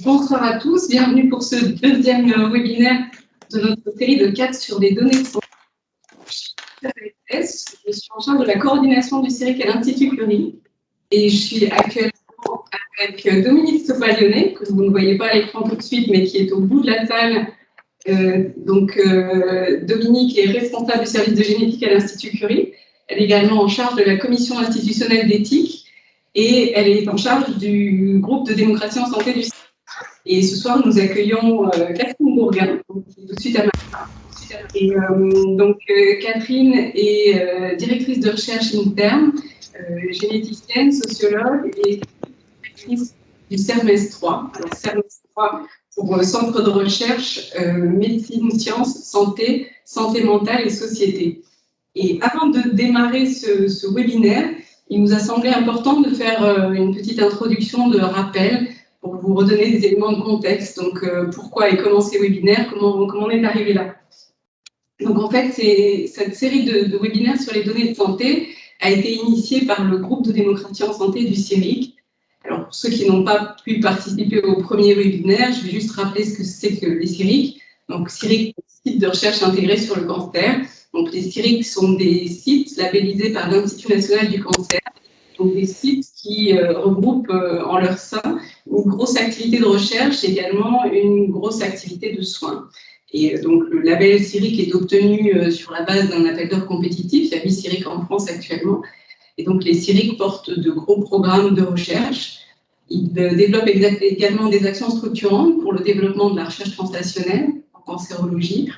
Bonsoir à tous, bienvenue pour ce deuxième webinaire de notre série de 4 sur les données de santé. Je suis en charge de la coordination du CIRIC à l'Institut Curie et je suis actuellement avec Dominique Sopa-Lyonnais, que vous ne voyez pas à l'écran tout de suite, mais qui est au bout de la salle. Dominique est responsable du service de génétique à l'Institut Curie. Elle est également en charge de la commission institutionnelle d'éthique et elle est en charge du groupe de démocratie en santé du CIRIC. Et ce soir, nous accueillons Catherine Bourguin, qui est tout de suite à ma part. Et Catherine est directrice de recherche interne, généticienne, sociologue et directrice du CERMES 3. Alors, CERMES 3 pour Centre de recherche médecine, sciences, santé, santé mentale et société. Et avant de démarrer ce webinaire, il nous a semblé important de faire une petite introduction de rappel pour vous redonner des éléments de contexte. Donc, pourquoi et comment ces webinaires, comment on est arrivé là. Donc, en fait, cette série de webinaires sur les données de santé a été initiée par le groupe de démocratie en santé du CIRIC. Alors, pour ceux qui n'ont pas pu participer au premier webinaire, je vais juste rappeler ce que c'est que les CIRIC. Donc, CIRIC, site de recherche intégré sur le cancer. Donc, les CIRIC sont des sites labellisés par l'Institut national du cancer. Donc, des sites qui regroupent en leur sein une grosse activité de recherche et également une grosse activité de soins. Et donc, le label CIRIC est obtenu sur la base d'un appel d'offres compétitif. Il y a 8 CIRIC en France actuellement. Et donc, les CIRIC portent de gros programmes de recherche. Ils développent également des actions structurantes pour le développement de la recherche translationnelle en cancérologie.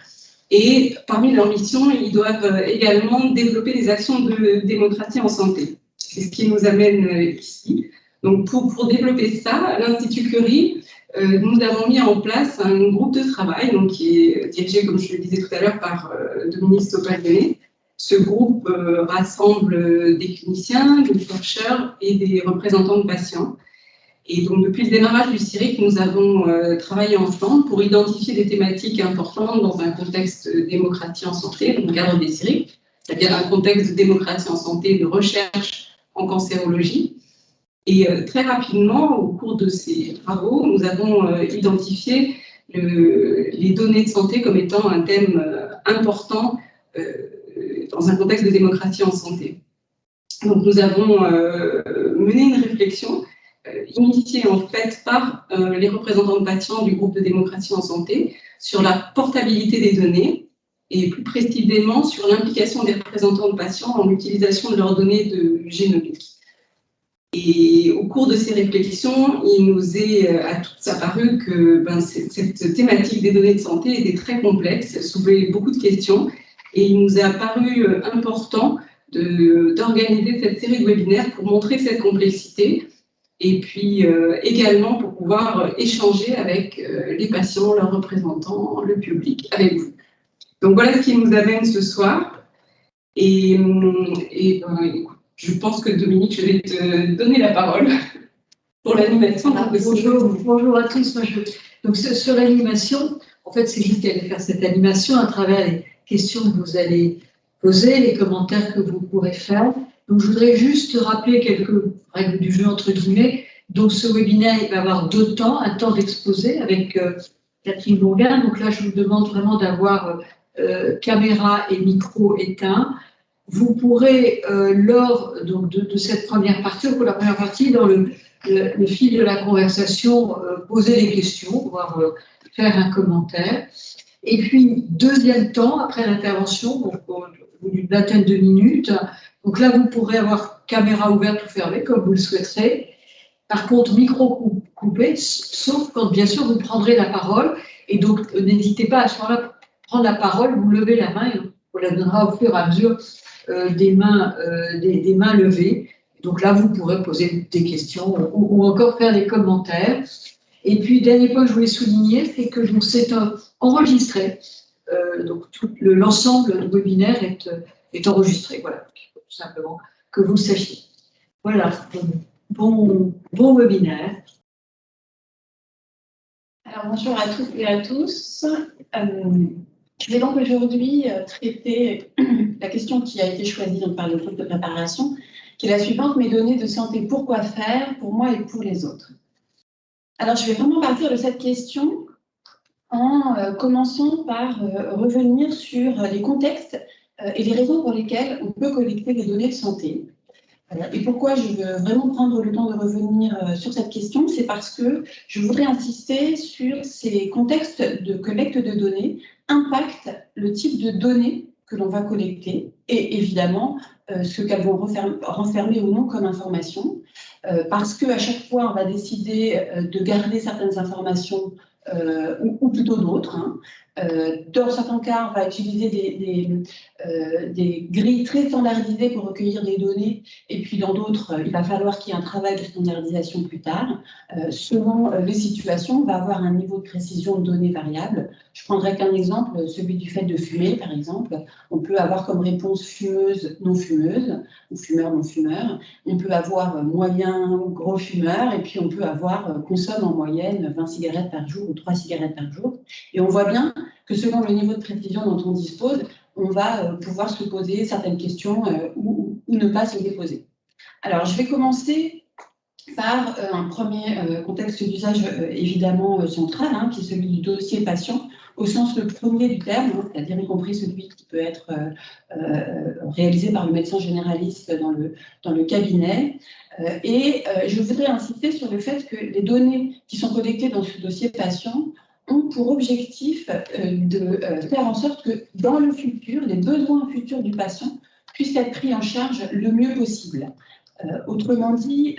Et parmi leurs missions, ils doivent également développer des actions de démocratie en santé. C'est ce qui nous amène ici. Donc, pour développer ça, à l'Institut Curie, nous avons mis en place un groupe de travail donc, qui est dirigé, comme je le disais tout à l'heure, par Dominique Sopa-Lyonnais. Ce groupe rassemble des cliniciens, des chercheurs et des représentants de patients. Et donc, depuis le démarrage du CIRIC, nous avons travaillé ensemble pour identifier des thématiques importantes dans un contexte de démocratie en santé, dans le cadre des CIRIC, c'est-à-dire un contexte de démocratie en santé, de recherche en cancérologie. Et très rapidement, au cours de ces travaux, nous avons identifié les données de santé comme étant un thème important dans un contexte de démocratie en santé. Donc, nous avons mené une réflexion initiée en fait par les représentants de patients du groupe de démocratie en santé sur la portabilité des données et plus précisément sur l'implication des représentants de patients dans l'utilisation de leurs données de génomique. Et au cours de ces réflexions, il nous est à tous apparu que cette thématique des données de santé était très complexe, elle soulevait beaucoup de questions et il nous a paru important d'organiser cette série de webinaires pour montrer cette complexité et puis également pour pouvoir échanger avec les patients, leurs représentants, le public, avec vous. Donc voilà ce qui nous amène ce soir. Et écoute, je pense que Dominique, je vais te donner la parole pour l'animation. Bonjour à tous. Donc sur l'animation, en fait, c'est vous qui allez faire cette animation à travers les questions que vous allez poser, les commentaires que vous pourrez faire. Donc je voudrais juste rappeler quelques règles du jeu entre guillemets. Donc ce webinaire, il va avoir 2 temps, un temps d'exposé avec Catherine Bourguin. Donc là, je vous demande vraiment d'avoir caméra et micro éteints. Vous pourrez, lors donc, de cette première partie, ou pour la première partie, dans le fil de la conversation, poser des questions, voire faire un commentaire. Et puis, deuxième temps, après l'intervention, d'une vingtaine de minutes, donc là, vous pourrez avoir caméra ouverte ou fermée, comme vous le souhaiterez. Par contre, micro coupé, sauf quand, bien sûr, vous prendrez la parole. Et donc, n'hésitez pas à ce moment-là, prendre la parole, vous levez la main et on la donnera au fur et à mesure des mains levées. Donc là, vous pourrez poser des questions ou encore faire des commentaires. Et puis, dernier point que je voulais souligner, c'est que c'est enregistré. Donc, l'ensemble du webinaire est enregistré. Voilà, tout simplement que vous le sachiez. Voilà, bon webinaire. Alors, bonjour à toutes et à tous. Je vais donc aujourd'hui traiter la question qui a été choisie par le groupe de préparation, qui est la suivante: mes données de santé, pourquoi faire, pour moi et pour les autres. Alors, je vais vraiment partir de cette question en commençant par revenir sur les contextes et les raisons pour lesquelles on peut collecter des données de santé. Et pourquoi je veux vraiment prendre le temps de revenir sur cette question, c'est parce que je voudrais insister sur ces contextes de collecte de données impactent le type de données que l'on va collecter et évidemment ce qu'elles vont renfermer ou non comme information, parce qu'à chaque fois on va décider de garder certaines informations ou plutôt d'autres. Hein. Dans certains cas, on va utiliser des grilles très standardisées pour recueillir des données, et puis dans d'autres, il va falloir qu'il y ait un travail de standardisation plus tard. Selon les situations, on va avoir un niveau de précision de données variable. Je prendrai qu'un exemple, celui du fait de fumer, par exemple. On peut avoir comme réponse fumeuse, non fumeuse, ou fumeur, non fumeur. On peut avoir moyen ou gros fumeur, et puis on peut avoir consomme en moyenne 20 cigarettes par jour ou 3 cigarettes par jour. Et on voit bien que selon le niveau de précision dont on dispose, on va pouvoir se poser certaines questions ou ne pas se les poser. Alors, je vais commencer par un premier contexte d'usage évidemment central, hein, qui est celui du dossier patient, au sens le premier du terme, hein, c'est-à-dire y compris celui qui peut être réalisé par le médecin généraliste dans le cabinet. Je voudrais insister sur le fait que les données qui sont collectées dans ce dossier patient ont pour objectif de faire en sorte que dans le futur, les besoins futurs du patient puissent être pris en charge le mieux possible. Autrement dit,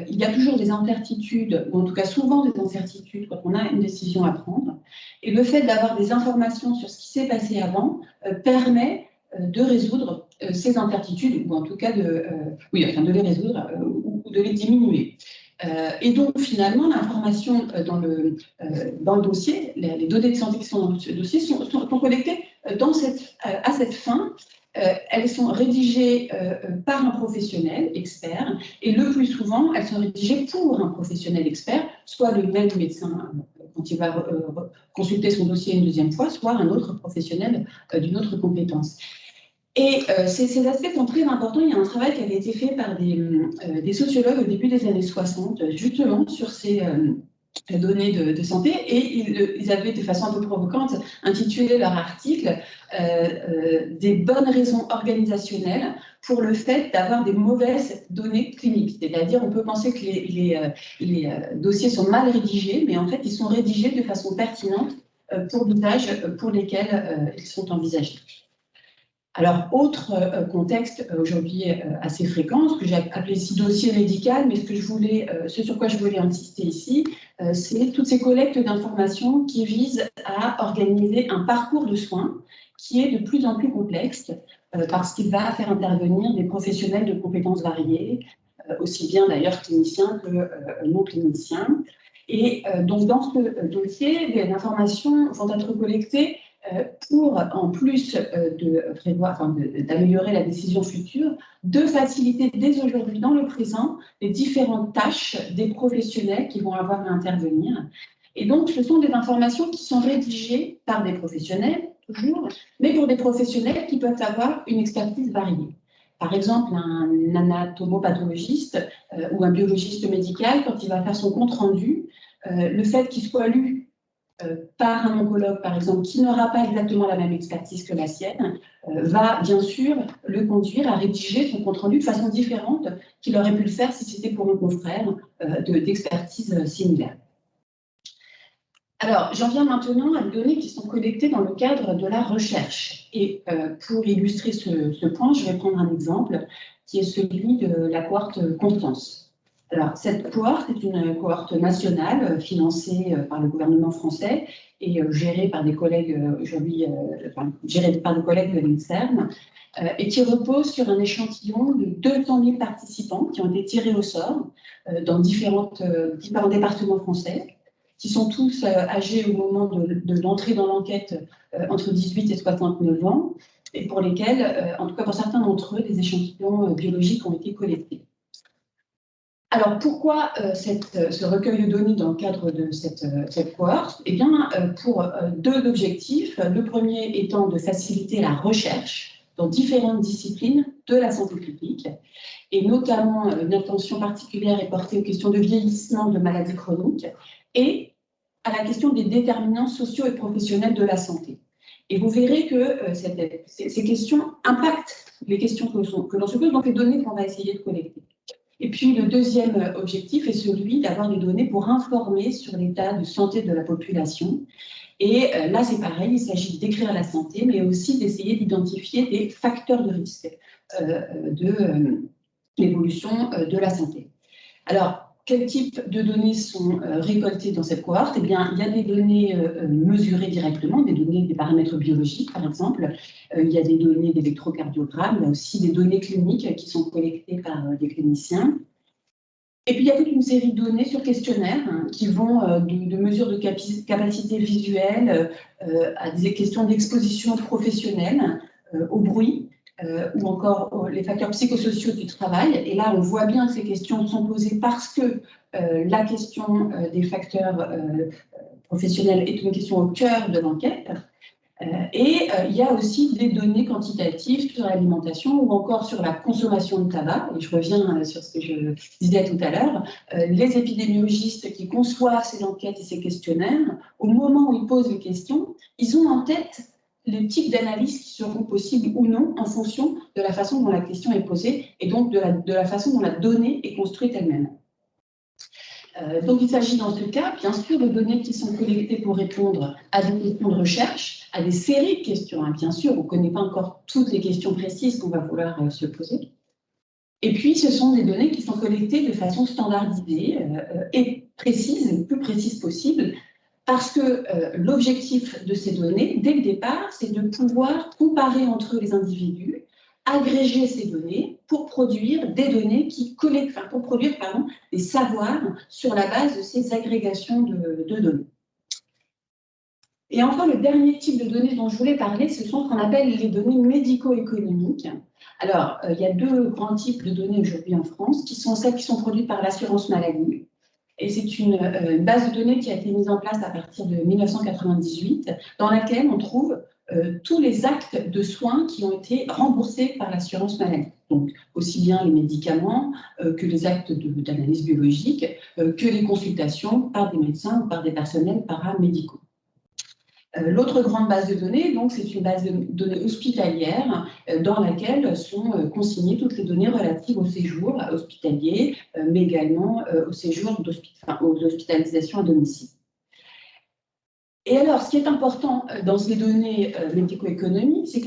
il y a toujours des incertitudes, ou en tout cas souvent des incertitudes quand on a une décision à prendre. Et le fait d'avoir des informations sur ce qui s'est passé avant permet de résoudre ces incertitudes, ou en tout cas de les résoudre ou de les diminuer. Et donc, finalement, l'information dans le dossier, les données de santé qui sont dans ce dossier sont collectées à cette fin. Elles sont rédigées par un professionnel expert et le plus souvent, elles sont rédigées pour un professionnel expert, soit le même médecin quand il va consulter son dossier une deuxième fois, soit un autre professionnel d'une autre compétence. Et ces aspects sont très importants. Il y a un travail qui avait été fait par des sociologues au début des années 60, justement sur ces données de santé, et ils avaient de façon un peu provocante intitulé leur article des bonnes raisons organisationnelles pour le fait d'avoir des mauvaises données cliniques. C'est-à-dire, on peut penser que les dossiers sont mal rédigés, mais en fait, ils sont rédigés de façon pertinente pour l'usage pour lesquels ils sont envisagés. Alors, autre contexte aujourd'hui assez fréquent, ce que j'ai appelé ici dossier médical, mais ce sur quoi je voulais insister ici, c'est toutes ces collectes d'informations qui visent à organiser un parcours de soins qui est de plus en plus complexe parce qu'il va faire intervenir des professionnels de compétences variées, aussi bien d'ailleurs cliniciens que non cliniciens. Et donc, dans ce dossier, les informations vont être collectées pour, en plus d'améliorer la décision future, de faciliter dès aujourd'hui, dans le présent, les différentes tâches des professionnels qui vont avoir à intervenir. Et donc, ce sont des informations qui sont rédigées par des professionnels, toujours, mais pour des professionnels qui peuvent avoir une expertise variée. Par exemple, un anatomopathologiste ou un biologiste médical, quand il va faire son compte-rendu, le fait qu'il soit lu par un oncologue, par exemple, qui n'aura pas exactement la même expertise que la sienne, va bien sûr le conduire à rédiger son compte-rendu de façon différente qu'il aurait pu le faire si c'était pour un confrère d'expertise similaire. Alors, j'en viens maintenant à des données qui sont collectées dans le cadre de la recherche. Et pour illustrer ce point, je vais prendre un exemple qui est celui de la cohorte Constance. Alors, cette cohorte est une cohorte nationale financée par le gouvernement français et gérée par des collègues de l'INSERM et qui repose sur un échantillon de 200 000 participants qui ont été tirés au sort dans différents départements français, qui sont tous âgés au moment de l'entrée dans l'enquête entre 18 et 69 ans et pour lesquels, en tout cas pour certains d'entre eux, des échantillons biologiques ont été collectés. Alors, pourquoi ce recueil de données dans le cadre de cette cohorte? Eh bien, pour deux objectifs. Le premier étant de faciliter la recherche dans différentes disciplines de la santé publique, et notamment une attention particulière est portée aux questions de vieillissement, de maladies chroniques, et à la question des déterminants sociaux et professionnels de la santé. Et vous verrez que ces questions impactent les questions que l'on se pose, donc les données qu'on va essayer de collecter. Et puis le deuxième objectif est celui d'avoir des données pour informer sur l'état de santé de la population. Et là, c'est pareil, il s'agit de décrire la santé, mais aussi d'essayer d'identifier des facteurs de risque de l'évolution de la santé. Alors, quel type de données sont récoltées dans cette cohorte? Eh bien, il y a des données mesurées directement, des données, des paramètres biologiques, par exemple. Il y a des données d'électrocardiogramme, il y a aussi des données cliniques qui sont collectées par des cliniciens. Et puis, il y a toute une série de données sur questionnaires qui vont de mesures de capacité visuelle à des questions d'exposition professionnelle, au bruit, ou encore les facteurs psychosociaux du travail. Et là, on voit bien que ces questions sont posées parce que la question des facteurs professionnels est une question au cœur de l'enquête. Et il y a aussi des données quantitatives sur l'alimentation ou encore sur la consommation de tabac. Et je reviens sur ce que je disais tout à l'heure. Les épidémiologistes qui conçoivent ces enquêtes et ces questionnaires, au moment où ils posent les questions, ils ont en tête les types d'analyses qui seront possibles ou non en fonction de la façon dont la question est posée et donc de la façon dont la donnée est construite elle-même. Donc, il s'agit dans ce cas, bien sûr, de données qui sont collectées pour répondre à des questions de recherche, à des séries de questions. Bien sûr, on ne connaît pas encore toutes les questions précises qu'on va vouloir se poser. Et puis, ce sont des données qui sont collectées de façon standardisée et précise, le plus précise possible, parce que l'objectif de ces données, dès le départ, c'est de pouvoir comparer entre les individus, agréger ces données pour produire des données qui collectent, enfin, pour produire, pardon, des savoirs sur la base de ces agrégations de données. Et enfin, le dernier type de données dont je voulais parler, ce sont ce qu'on appelle les données médico-économiques. Alors, il y a deux grands types de données aujourd'hui en France, qui sont celles qui sont produites par l'assurance maladie. Et c'est une base de données qui a été mise en place à partir de 1998, dans laquelle on trouve tous les actes de soins qui ont été remboursés par l'assurance maladie. Donc, aussi bien les médicaments que les actes d'analyse biologique, que les consultations par des médecins ou par des personnels paramédicaux. L'autre grande base de données, donc, c'est une base de données hospitalière dans laquelle sont consignées toutes les données relatives au séjour hospitalier, mais également au séjour aux hospitalisations à domicile. Et alors, ce qui est important dans ces données médico-économiques, c'est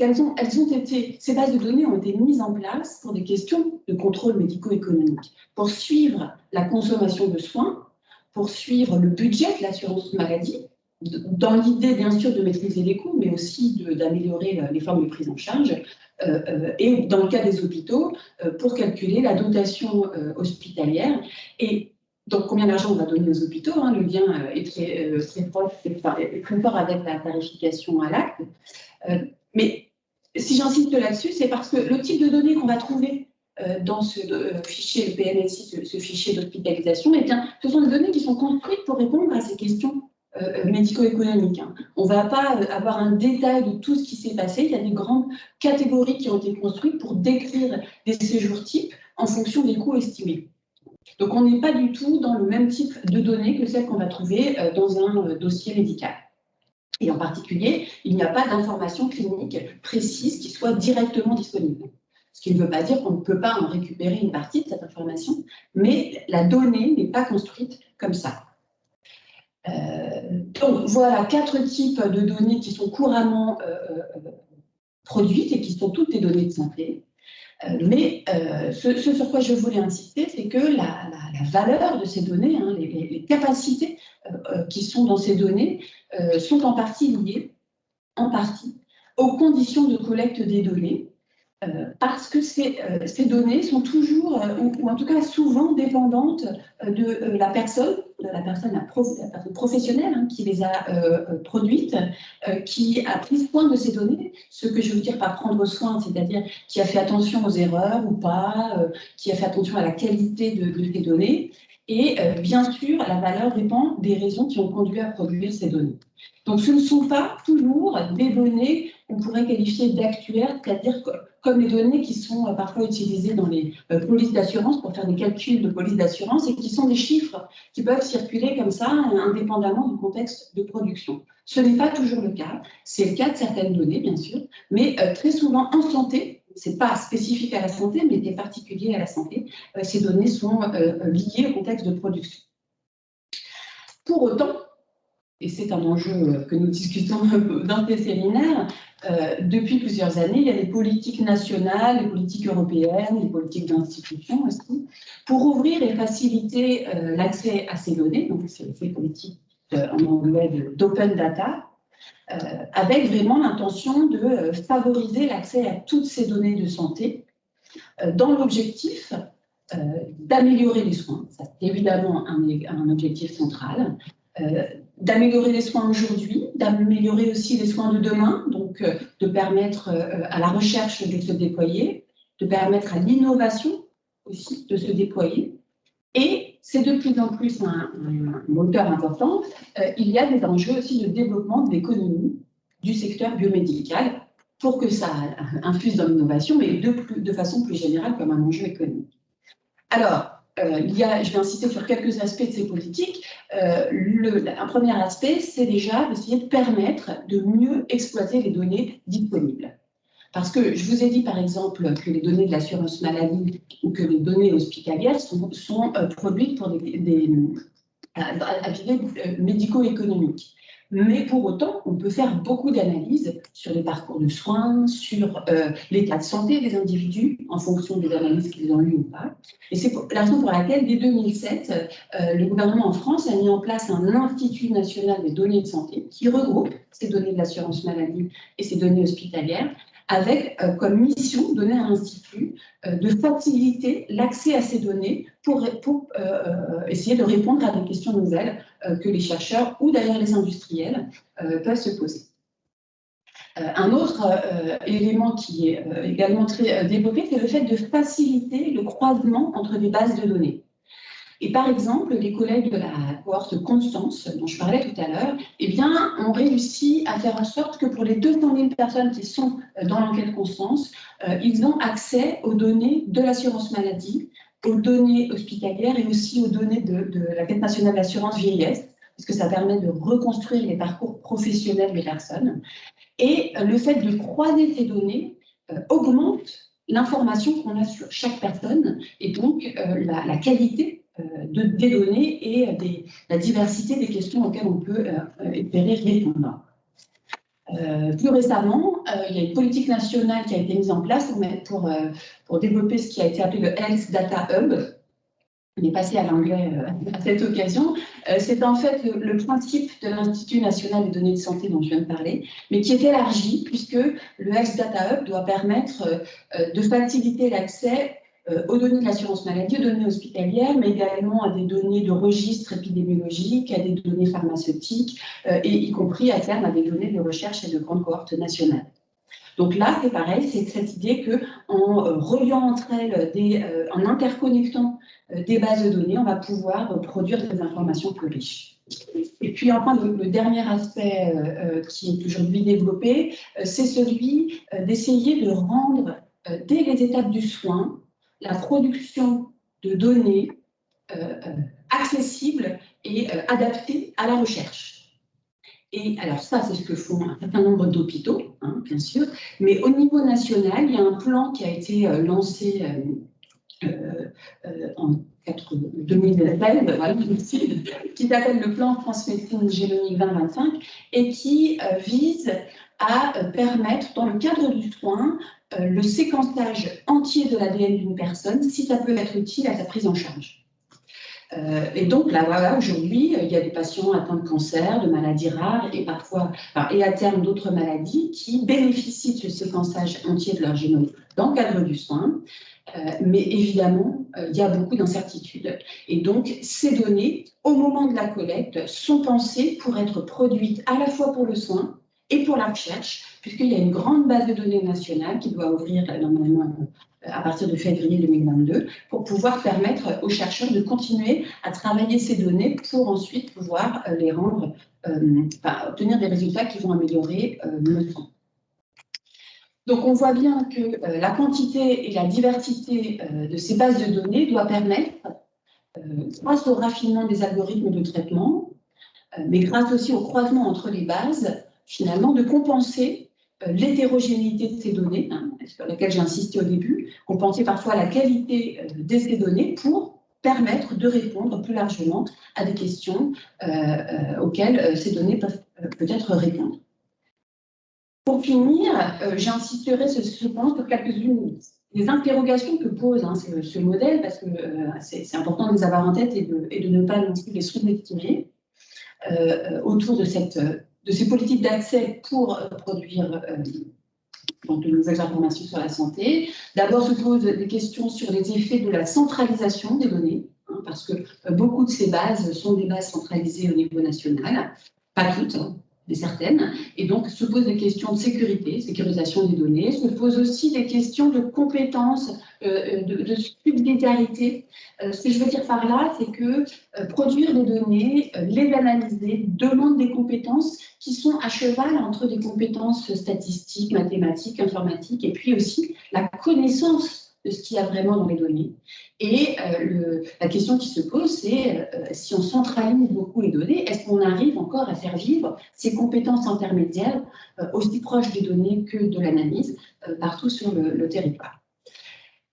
ces bases de données ont été mises en place pour des questions de contrôle médico-économique, pour suivre la consommation de soins, pour suivre le budget de l'assurance maladie, dans l'idée, bien sûr, de maîtriser les coûts, mais aussi d'améliorer les formes de prise en charge, et dans le cas des hôpitaux, pour calculer la dotation hospitalière. Et donc, combien d'argent on va donner aux hôpitaux, le lien est très fort avec la tarification à l'acte. Mais si j'insiste là-dessus, c'est parce que le type de données qu'on va trouver dans ce fichier, le PNSI, ce fichier d'hospitalisation, eh bien, ce sont des données qui sont construites pour répondre à ces questions médico-économique. On ne va pas avoir un détail de tout ce qui s'est passé. Il y a des grandes catégories qui ont été construites pour décrire des séjours types en fonction des coûts estimés. Donc, on n'est pas du tout dans le même type de données que celles qu'on va trouver dans un dossier médical. Et en particulier, il n'y a pas d'information clinique précise qui soit directement disponible. Ce qui ne veut pas dire qu'on ne peut pas en récupérer une partie de cette information, mais la donnée n'est pas construite comme ça. Donc voilà 4 types de données qui sont couramment produites et qui sont toutes des données de santé. Mais ce sur quoi je voulais insister, c'est que la valeur de ces données, les capacités qui sont dans ces données, sont en partie liées, aux conditions de collecte des données, parce que ces données sont toujours, ou en tout cas souvent, dépendantes de la personne professionnelle qui les a produites, qui a pris soin de ces données, ce que je veux dire par prendre soin, c'est-à-dire qui a fait attention aux erreurs ou pas, qui a fait attention à la qualité de ces données. Et bien sûr, la valeur dépend des raisons qui ont conduit à produire ces données. Donc, ce ne sont pas toujours des données qu'on pourrait qualifier d'actuaires, c'est-à-dire comme les données qui sont parfois utilisées dans les polices d'assurance pour faire des calculs de police d'assurance et qui sont des chiffres qui peuvent circuler comme ça, indépendamment du contexte de production. Ce n'est pas toujours le cas. C'est le cas de certaines données, bien sûr, mais très souvent en santé, ce n'est pas spécifique à la santé, mais c'est particulier à la santé, ces données sont liées au contexte de production. Pour autant, et c'est un enjeu que nous discutons dans ces séminaires, depuis plusieurs années, il y a des politiques nationales, des politiques européennes, des politiques d'institutions aussi, pour ouvrir et faciliter l'accès à ces données, donc c'est ces politiques en anglais d'open data, avec vraiment l'intention de favoriser l'accès à toutes ces données de santé, dans l'objectif d'améliorer les soins. C'est évidemment un objectif central. D'améliorer les soins aujourd'hui, d'améliorer aussi les soins de demain, donc de permettre à la recherche de se déployer, de permettre à l'innovation aussi de se déployer. Et c'est de plus en plus un moteur important. Il y a des enjeux aussi de développement de l'économie du secteur biomédical pour que ça infuse dans l'innovation, mais de façon plus générale comme un enjeu économique. Alors, je vais insister sur quelques aspects de ces politiques. Un premier aspect, c'est déjà d'essayer de permettre de mieux exploiter les données disponibles. Parce que je vous ai dit, par exemple, que les données de l'assurance maladie ou que les données hospitalières sont produites pour des médico-économiques. Mais pour autant, on peut faire beaucoup d'analyses sur les parcours de soins, sur l'état de santé des individus, en fonction des analyses qu'ils ont eues ou pas. Et c'est la raison pour laquelle, dès 2007, le gouvernement en France a mis en place un Institut national des données de santé qui regroupe ces données de l'assurance maladie et ces données hospitalières, avec comme mission donnée à l'Institut de faciliter l'accès à ces données pour essayer de répondre à des questions nouvelles que les chercheurs ou d'ailleurs les industriels peuvent se poser. Un autre élément qui est également très développé, c'est le fait de faciliter le croisement entre des bases de données. Et par exemple, les collègues de la cohorte Constance, dont je parlais tout à l'heure, eh bien, ont réussi à faire en sorte que pour les 200 000 personnes qui sont dans l'enquête Constance, ils ont accès aux données de l'assurance maladie, aux données hospitalières et aussi aux données de la Caisse nationale d'assurance vieillesse, parce que ça permet de reconstruire les parcours professionnels des personnes. Et le fait de croiser ces données augmente l'information qu'on a sur chaque personne et donc la qualité des données et la diversité des questions auxquelles on peut espérer répondre. Plus récemment, il y a une politique nationale qui a été mise en place pour développer ce qui a été appelé le Health Data Hub. On est passé à l'anglais à cette occasion. C'est en fait le principe de l'Institut national des données de santé dont je viens de parler, mais qui est élargi puisque le Health Data Hub doit permettre de faciliter l'accès aux données de l'assurance maladie, aux données hospitalières, mais également à des données de registres épidémiologiques, à des données pharmaceutiques, et y compris à terme à des données de recherche et de grandes cohortes nationales. Donc là, c'est pareil, c'est cette idée qu'en reliant entre elles, en interconnectant des bases de données, on va pouvoir produire des informations plus riches. Et puis enfin, le dernier aspect qui est aujourd'hui développé, c'est celui d'essayer de rendre, dès les étapes du soin, la production de données accessible et adaptée à la recherche. Et alors ça, c'est ce que font un certain nombre d'hôpitaux, hein, bien sûr, mais au niveau national, il y a un plan qui a été lancé en 2016, voilà, qui s'appelle le plan France Médecine Génomique 2025 et qui vise à permettre, dans le cadre du soin, le séquençage entier de l'ADN d'une personne, si ça peut être utile à sa prise en charge. Et donc là, voilà, aujourd'hui, il y a des patients atteints de cancer, de maladies rares et parfois, et à terme d'autres maladies qui bénéficient de ce séquençage entier de leur génome dans le cadre du soin. Mais évidemment, il y a beaucoup d'incertitudes. Et donc, ces données, au moment de la collecte, sont pensées pour être produites à la fois pour le soin et pour la recherche, puisqu'il y a une grande base de données nationale qui doit ouvrir normalement à partir de février 2022, pour pouvoir permettre aux chercheurs de continuer à travailler ces données pour ensuite pouvoir les rendre, obtenir des résultats qui vont améliorer le soin. Donc, on voit bien que la quantité et la diversité de ces bases de données doit permettre, grâce au raffinement des algorithmes de traitement, mais grâce aussi au croisement entre les bases, finalement, de compenser l'hétérogénéité de ces données, sur laquelle j'ai insisté au début, compenser parfois la qualité de ces données pour permettre de répondre plus largement à des questions auxquelles ces données peuvent peut-être répondre. Pour finir, j'insisterai cependant sur quelques-unes des interrogations que pose ce modèle, parce que c'est important de les avoir en tête et de ne pas non plus les sous-estimer, autour de ces politiques d'accès pour produire donc de nouvelles informations sur la santé. D'abord se posent des questions sur les effets de la centralisation des données, parce que beaucoup de ces bases sont des bases centralisées au niveau national, pas toutes, mais certaines, et donc se posent des questions de sécurité, sécurisation des données, se posent aussi des questions de compétences, de subsidiarité. Ce que je veux dire par là, c'est que produire des données, les analyser, demande des compétences qui sont à cheval entre des compétences statistiques, mathématiques, informatiques, et puis aussi la connaissance de ce qu'il y a vraiment dans les données. Et la question qui se pose, c'est si on centralise beaucoup les données, est-ce qu'on arrive encore à faire vivre ces compétences intermédiaires aussi proches des données que de l'analyse partout sur le territoire.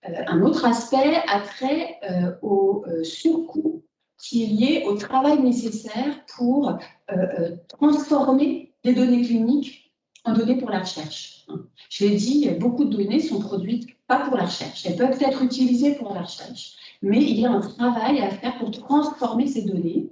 Un autre aspect a trait au surcoût qui est lié au travail nécessaire pour transformer des données cliniques en données pour la recherche. Je l'ai dit, beaucoup de données sont produites pas pour la recherche. Elles peuvent être utilisées pour la recherche, mais il y a un travail à faire pour transformer ces données.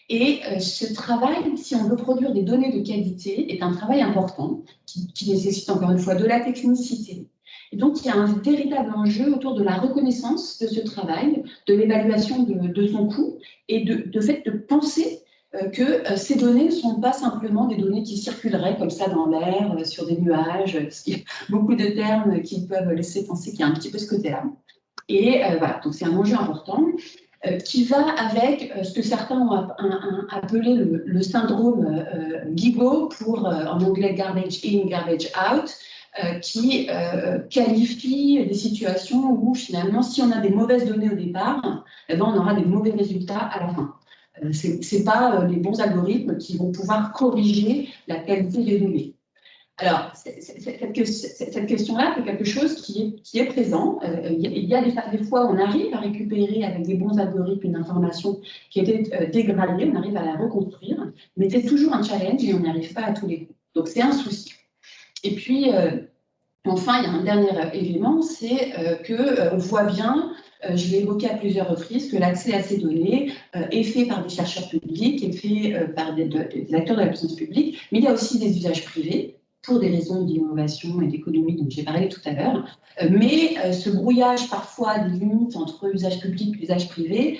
Et ce travail, si on veut produire des données de qualité, est un travail important qui nécessite encore une fois de la technicité. Et donc, il y a un véritable enjeu autour de la reconnaissance de ce travail, de l'évaluation de son coût et de fait de penser que ces données ne sont pas simplement des données qui circuleraient comme ça dans l'air, sur des nuages, parce qu'il y a beaucoup de termes qui peuvent laisser penser qu'il y a un petit peu ce côté-là. Et voilà, donc c'est un enjeu important qui va avec ce que certains ont appelé le syndrome GIGO, pour en anglais garbage in, garbage out, qui qualifie des situations où finalement, si on a des mauvaises données au départ, eh ben, on aura des mauvais résultats à la fin. Ce n'est pas les bons algorithmes qui vont pouvoir corriger la qualité des données. Alors, cette question-là, c'est quelque chose qui est présent. Il y a des fois où on arrive à récupérer avec des bons algorithmes une information qui était dégradée, on arrive à la reconstruire, mais c'est toujours un challenge et on n'y arrive pas à tous les coups. Donc, c'est un souci. Et puis, enfin, il y a un dernier élément, c'est qu'on voit bien, je l'ai évoqué à plusieurs reprises, que l'accès à ces données est fait par des chercheurs publics, est fait par des acteurs de la puissance publique, mais il y a aussi des usages privés, pour des raisons d'innovation et d'économie dont j'ai parlé tout à l'heure. Mais ce brouillage parfois des limites entre usage public et usage privé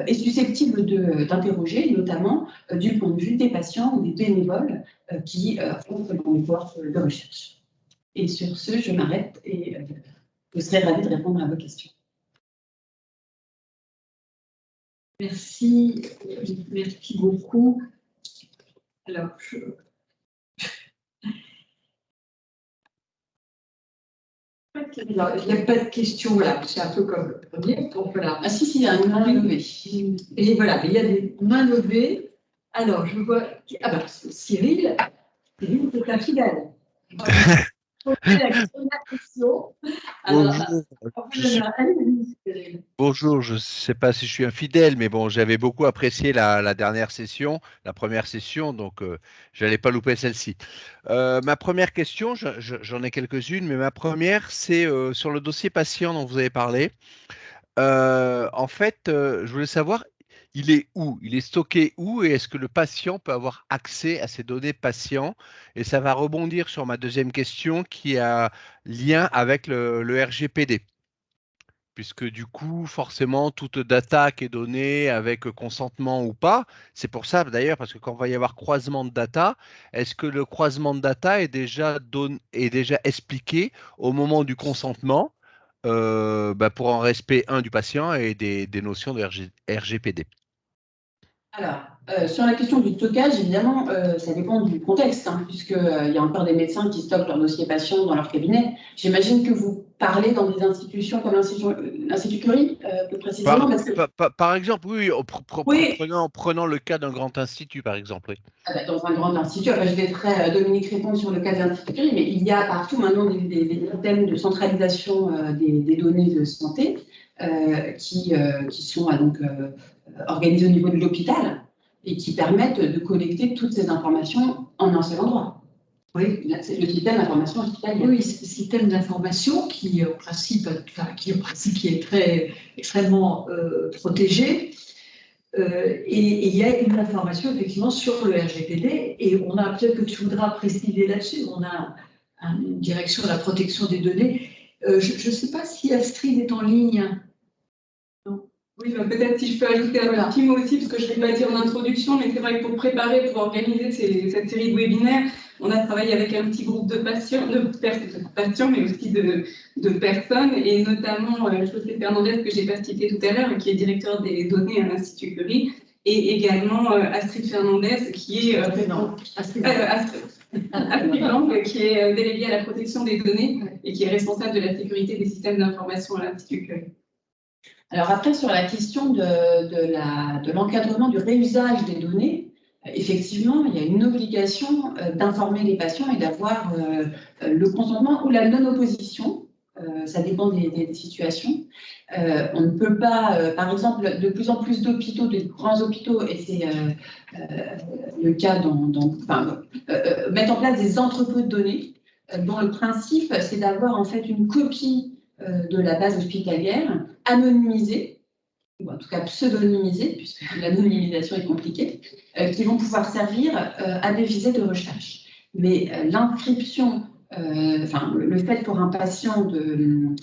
est susceptible d'interroger, notamment du point de vue des patients ou des bénévoles qui font dans les portes de recherche. Et sur ce, je m'arrête et je serai ravie de répondre à vos questions. Merci beaucoup. Alors, il n'y a pas de questions, voilà, c'est un peu comme le premier. Donc voilà. Ah si, il y a une main levée. Et voilà, mais il y a des mains levées. Alors, je vois. Ah ben, Cyril, c'est un fidèle. Bonjour, je ne sais pas si je suis infidèle, mais bon, j'avais beaucoup apprécié la dernière session, la première session, donc je n'allais pas louper celle-ci. Ma première question, j'en ai quelques-unes, mais ma première, c'est sur le dossier patient dont vous avez parlé. En fait, je voulais savoir, il est où? Il est stocké où? Et est-ce que le patient peut avoir accès à ces données patients? Et ça va rebondir sur ma deuxième question qui a lien avec le RGPD. Puisque du coup, forcément, toute data qui est donnée avec consentement ou pas, c'est pour ça d'ailleurs, parce que quand il va y avoir croisement de data, est-ce que le croisement de data est déjà expliqué au moment du consentement pour un respect du patient et des notions de RGPD? Alors, Sur la question du stockage, évidemment, ça dépend du contexte, hein, puisqu'il y a encore des médecins qui stockent leurs dossiers patients dans leur cabinet. J'imagine que vous parlez dans des institutions comme l'Institut Curie, plus précisément, parce que… Par exemple, oui, Oui, prenons le cas d'un grand institut, par exemple. Oui. dans un grand institut, enfin, je laisserai Dominique répondre sur le cas de l'Institut Curie, mais il y a partout maintenant des systèmes de centralisation des données de santé qui sont donc organisés au niveau de l'hôpital et qui permettent de collecter toutes ces informations en un seul endroit. Oui, Là, c'est le système d'information hospitalière. oui, c'est le système d'information qui, en principe, qui est extrêmement protégé. Et il y a une information effectivement sur le RGPD, et on a, peut-être que tu voudras préciser là-dessus, on a une direction de la protection des données. Je ne sais pas si Astrid est en ligne. Oui, bah, peut-être si je peux ajouter un petit mot aussi, parce que je ne l'ai pas dit en introduction, mais c'est vrai que pour préparer, pour organiser cette série de webinaires, on a travaillé avec un petit groupe de patients, mais aussi de personnes, et notamment José Fernandez, que j'ai pas cité tout à l'heure, qui est directeur des données à l'Institut Curie, et également Astrid Fernandez, qui est Astrid Lang, qui est déléguée à la protection des données et qui est responsable de la sécurité des systèmes d'information à l'Institut Curie. Alors après, sur la question de l'encadrement du réusage des données, effectivement, il y a une obligation d'informer les patients et d'avoir le consentement ou la non-opposition. Ça dépend des situations. On ne peut pas, par exemple, de plus en plus d'hôpitaux, de grands hôpitaux, et c'est le cas mettre en place des entrepôts de données dont le principe, c'est d'avoir en fait une copie de la base hospitalière anonymisée, ou en tout cas pseudonymisée, puisque l'anonymisation est compliquée, qui vont pouvoir servir à des visées de recherche. Mais l'inscription, le fait pour un patient de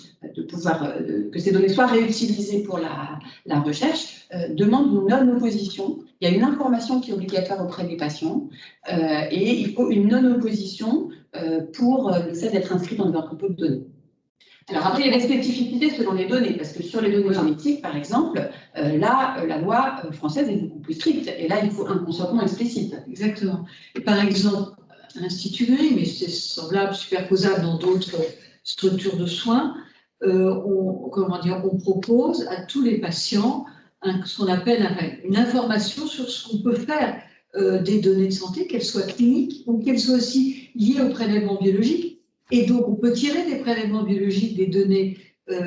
pouvoir que ces données soient réutilisées pour la recherche demande une non-opposition. Il y a une information qui est obligatoire auprès des patients et il faut une non-opposition pour le fait d'être inscrit dans des entrepôts de données. Alors après, il y a des spécificités selon les données, parce que sur les données génétiques, par exemple, là, la loi française est beaucoup plus stricte, et là, il faut un consentement explicite. Exactement. Et par exemple, à l'Institut Curie, mais c'est semblable, superposable dans d'autres structures de soins, on propose à tous les patients ce qu'on appelle une information sur ce qu'on peut faire des données de santé, qu'elles soient cliniques ou qu'elles soient aussi liées au prélèvement biologique. Et donc, on peut tirer des prélèvements biologiques des données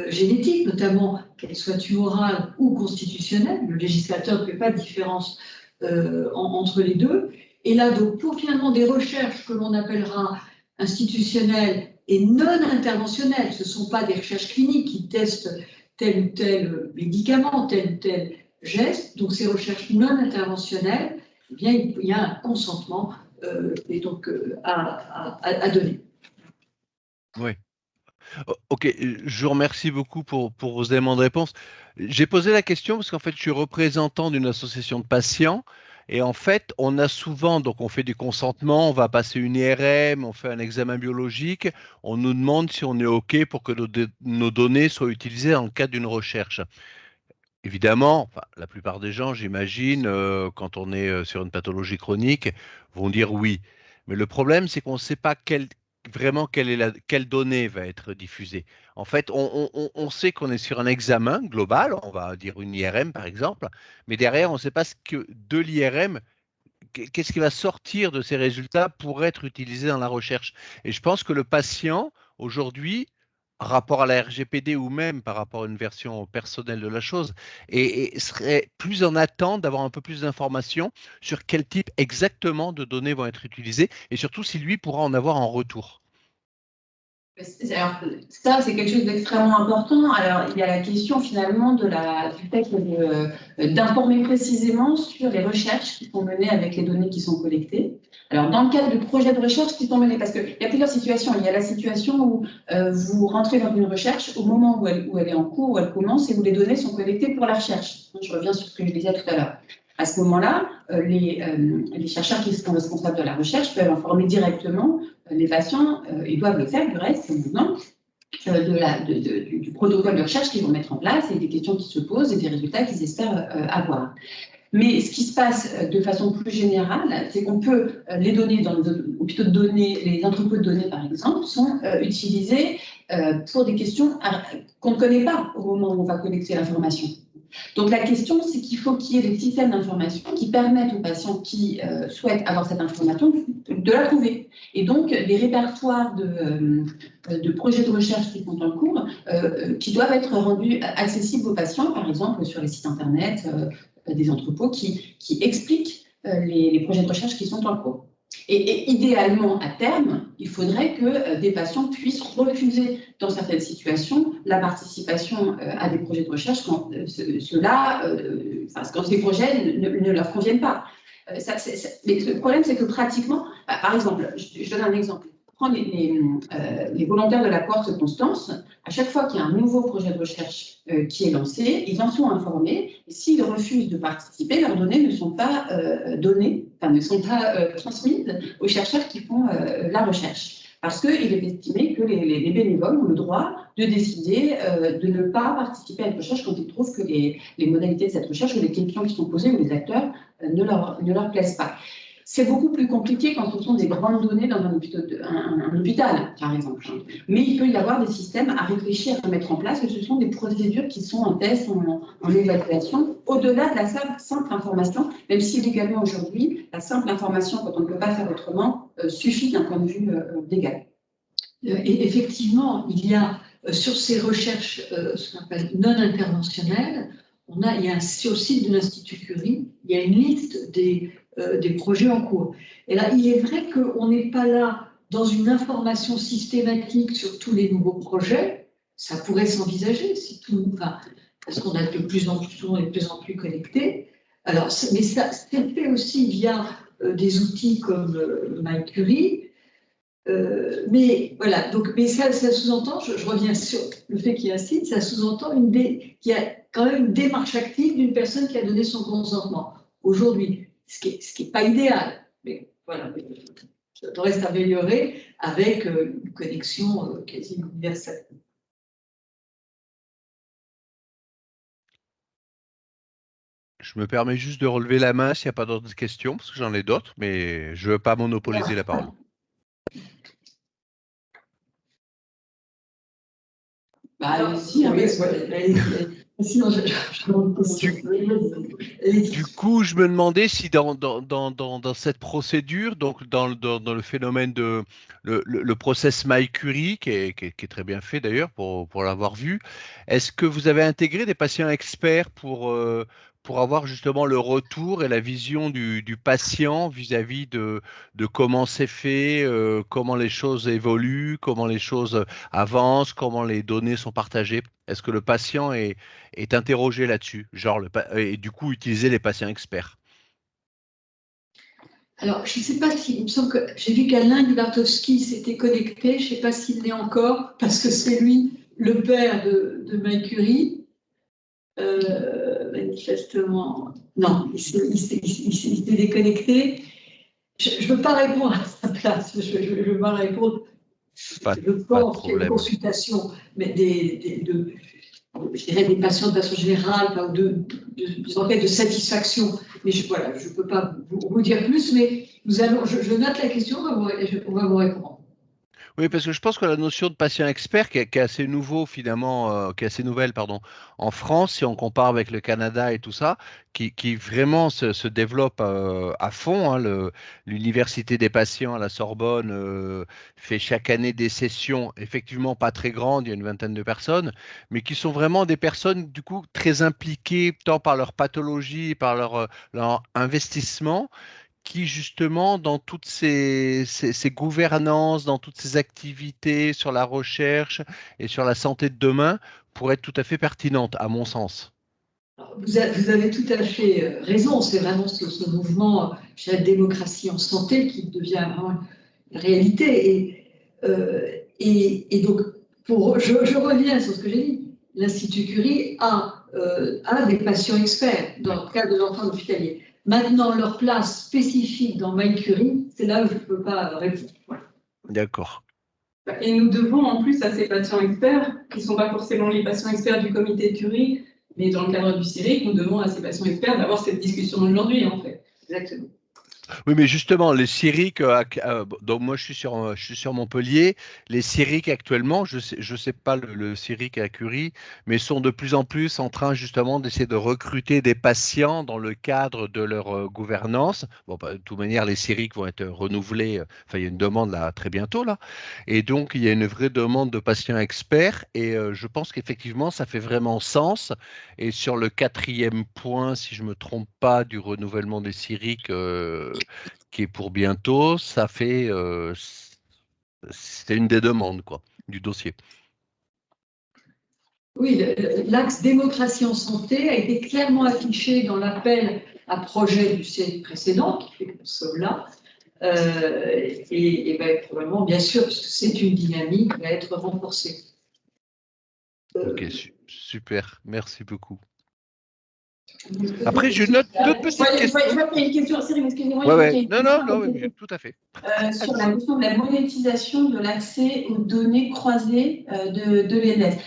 génétiques, notamment qu'elles soient tumorales ou constitutionnelles. Le législateur ne fait pas de différence entre les deux. Et là, donc, pour finalement des recherches que l'on appellera institutionnelles et non interventionnelles, ce ne sont pas des recherches cliniques qui testent tel ou tel médicament, tel ou tel geste. Donc, ces recherches non interventionnelles, eh bien, il y a un consentement et donc, à donner. Oui. Ok, je vous remercie beaucoup pour vos éléments de réponse. J'ai posé la question parce qu'en fait, je suis représentant d'une association de patients et en fait, on a souvent, donc on fait du consentement, on va passer une IRM, on fait un examen biologique, on nous demande si on est OK pour que nos données soient utilisées dans le cadre d'une recherche. Évidemment, la plupart des gens, j'imagine, quand on est sur une pathologie chronique, vont dire oui. Mais le problème, c'est qu'on ne sait pas vraiment quelle donnée va être diffusée. En fait, on sait qu'on est sur un examen global, on va dire une IRM par exemple, mais derrière, on ne sait pas ce que de l'IRM, qu'est-ce qui va sortir de ces résultats pour être utilisé dans la recherche. Et je pense que le patient, aujourd'hui, rapport à la RGPD ou même par rapport à une version personnelle de la chose, et serait plus en attente d'avoir un peu plus d'informations sur quel type exactement de données vont être utilisées et surtout si lui pourra en avoir en retour. Alors, ça, c'est quelque chose d'extrêmement important. Alors, il y a la question finalement du fait d'informer précisément sur les recherches qui sont menées avec les données qui sont collectées. Alors, dans le cadre de projets de recherche qui sont menés, parce qu'il y a plusieurs situations. Il y a la situation où vous rentrez dans une recherche au moment où elle est en cours, où elle commence, et où les données sont collectées pour la recherche. Je reviens sur ce que je disais tout à l'heure. À ce moment-là, les chercheurs qui sont responsables de la recherche peuvent informer directement les patients, ils doivent le faire du reste maintenant, du protocole de recherche qu'ils vont mettre en place et des questions qui se posent et des résultats qu'ils espèrent avoir. Mais ce qui se passe de façon plus générale, c'est qu'on peut les données, les entrepôts de données par exemple, sont utilisés pour des questions qu'on ne connaît pas au moment où on va collecter l'information. Donc la question, c'est qu'il faut qu'il y ait des systèmes d'information qui permettent aux patients qui souhaitent avoir cette information de la trouver. Et donc des répertoires de projets de recherche qui sont en cours, qui doivent être rendus accessibles aux patients, par exemple sur les sites internet des entrepôts qui expliquent les projets de recherche qui sont en cours. Et idéalement, à terme, il faudrait que des patients puissent refuser, dans certaines situations, la participation à des projets de recherche quand quand ces projets ne leur conviennent pas. Mais le problème, c'est que pratiquement, par exemple, je donne un exemple. Prends les volontaires de la cohorte Constance, à chaque fois qu'il y a un nouveau projet de recherche qui est lancé, ils en sont informés. Et s'ils refusent de participer, leurs données ne sont pas ne sont pas transmises aux chercheurs qui font la recherche. Parce qu'il est estimé que les bénévoles ont le droit de décider de ne pas participer à une recherche quand ils trouvent que les modalités de cette recherche ou les questions qui sont posées ou les acteurs ne leur plaisent pas. C'est beaucoup plus compliqué quand ce sont des grandes données dans un hôpital, par exemple. Mais il peut y avoir des systèmes à réfléchir, à mettre en place, et ce sont des procédures qui sont en test, en évaluation, au-delà de la simple information, même si légalement aujourd'hui, la simple information, quand on ne peut pas faire autrement, suffit d'un point de vue légal. Et effectivement, il y a sur ces recherches, ce qu'on appelle non interventionnelles, il y a sur le site de l'Institut Curie, il y a une liste des projets en cours. Et là, il est vrai qu'on n'est pas là dans une information systématique sur tous les nouveaux projets. Ça pourrait s'envisager parce qu'on a de plus en plus connectés. Alors, mais ça, c'est fait aussi via des outils comme MyCurie. Mais voilà, mais ça sous-entend, je reviens sur le fait qu'il y a un site, ça sous-entend qu'il y a quand même une démarche active d'une personne qui a donné son consentement. Aujourd'hui, ce qui est pas idéal, mais voilà, ça reste amélioré avec une connexion quasi universelle. Je me permets juste de relever la main s'il n'y a pas d'autres questions, parce que j'en ai d'autres, mais je ne veux pas monopoliser la parole. Du coup, je me demandais si dans cette procédure, donc dans le phénomène de le process MyCurie, qui est très bien fait d'ailleurs pour l'avoir vu, est-ce que vous avez intégré des patients experts pour avoir justement le retour et la vision du patient vis-à-vis de comment c'est fait, comment les choses évoluent, comment les choses avancent, comment les données sont partagées? Est-ce que le patient est interrogé là-dessus, et du coup utiliser les patients experts? Alors, je ne sais pas il me semble que j'ai vu qu'Alain Guibartowski s'était connecté, je ne sais pas s'il l'est encore, parce que c'est lui le père de MyCurie. Manifestement, non, il s'est déconnecté. Je ne veux pas répondre à sa place, je ne veux pas répondre. Je pense qu'il y a une consultation, mais je dirais des patients de façon générale, ou des enquêtes de satisfaction. Mais voilà, je ne peux pas vous dire plus, mais je note la question, on va vous répondre. Oui, parce que je pense que la notion de patient expert, qui est assez nouveau finalement, qui est assez nouvelle, pardon, en France, si on compare avec le Canada et tout ça, qui vraiment se développe à fond. Hein, l'université des patients à la Sorbonne fait chaque année des sessions, effectivement pas très grandes, il y a une vingtaine de personnes, mais qui sont vraiment des personnes du coup très impliquées tant par leur pathologie, par leur investissement qui justement, dans toutes ces gouvernances, dans toutes ces activités sur la recherche et sur la santé de demain, pourraient être tout à fait pertinentes, à mon sens. Vous avez tout à fait raison, c'est vraiment ce mouvement, la démocratie en santé qui devient vraiment une réalité. Et donc, je reviens sur ce que j'ai dit, l'Institut Curie a des patients experts dans le cadre de l'enfant hospitalier. Maintenant, leur place spécifique dans MyCurie, c'est là où je ne peux pas répondre. Voilà. D'accord. Et nous devons en plus à ces patients experts, qui ne sont pas forcément les patients experts du comité Curie, Mais dans le cadre du CIRIC, on demande à ces patients experts d'avoir cette discussion aujourd'hui, en fait. Exactement. Oui, mais justement, les CIRIC, donc moi je suis sur Montpellier, les CIRIC actuellement, je sais pas le CIRIC à Curie, mais sont de plus en plus en train justement d'essayer de recruter des patients dans le cadre de leur gouvernance. Bon, bah, de toute manière, les CIRIC vont être renouvelés, enfin il y a une demande là très bientôt là, et donc il y a une vraie demande de patients experts, et je pense qu'effectivement ça fait vraiment sens. Et sur le quatrième point, si je me trompe pas, du renouvellement des CIRIC, qui est pour bientôt, ça fait, c'est une des demandes quoi, du dossier. Oui, l'axe démocratie en santé a été clairement affiché dans l'appel à projet du CIRIC précédent, qui fait que nous sommes là. Et ben, probablement, bien sûr, parce que c'est une dynamique, va être renforcée. Ok, super, merci beaucoup. Après, j'ai une autre petite question. Je vois qu'il y a une question, Cyril, excusez-moi. Non, mais tout à fait. Sur la question de la monétisation de l'accès aux données croisées de l'INS.